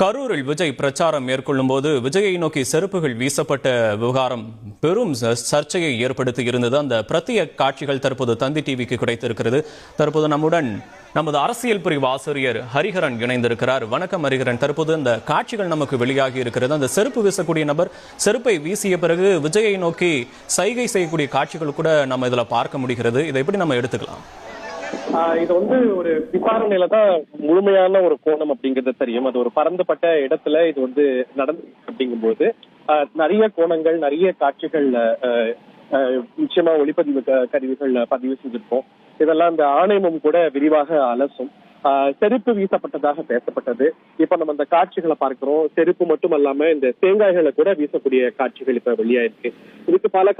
கரூரில் விஜய் பிரச்சாரம் மேற்கொள்ளும் போது விஜயை நோக்கி செருப்புகள் வீசப்பட்ட விவகாரம் பெரும் சர்ச்சையை ஏற்படுத்தி இருந்தது. அந்த பிரத்யேக காட்சிகள் தற்போது தந்தி டிவிக்கு கிடைத்திருக்கிறது. தற்போது நம்முடன் நமது அரசியல் பிரிவு ஆசிரியர் ஹரிஹரன் இணைந்திருக்கிறார். வணக்கம் ஹரிஹரன். தற்போது அந்த காட்சிகள் நமக்கு வெளியாகி இருக்கிறது. அந்த செருப்பு வீசக்கூடிய நபர் செருப்பை வீசிய பிறகு விஜயை நோக்கி சைகை செய்யக்கூடிய காட்சிகள் கூட நம்ம இதுல பார்க்க முடிகிறது. இதை எப்படி நம்ம எடுத்துக்கலாம்? இது ஒரு விசாரணையில தான் முழுமையான ஒரு கோணம் அப்படிங்கிறது தெரியும். அது ஒரு பரந்துபட்ட இடத்துல இது நடந்து அப்படிங்கும்போது நிறைய கோணங்கள், நிறைய காட்சிகள் நிச்சயமா ஒளிப்பதிவு கருவிகள் பதிவு செஞ்சிருப்போம். இதெல்லாம் இந்த ஆணையமும் கூட விரிவாக அலசும். செருப்பு வீசப்பட்டதாக பேசப்பட்டது. இப்ப நம்ம அந்த காட்சிகளை பார்க்கிறோம். செருப்பு மட்டும் அல்லாம இந்த தேங்காய்களை கூட வீசக்கூடிய காட்சிகள் இப்ப வெளியாயிருக்கு. இதுக்கு பல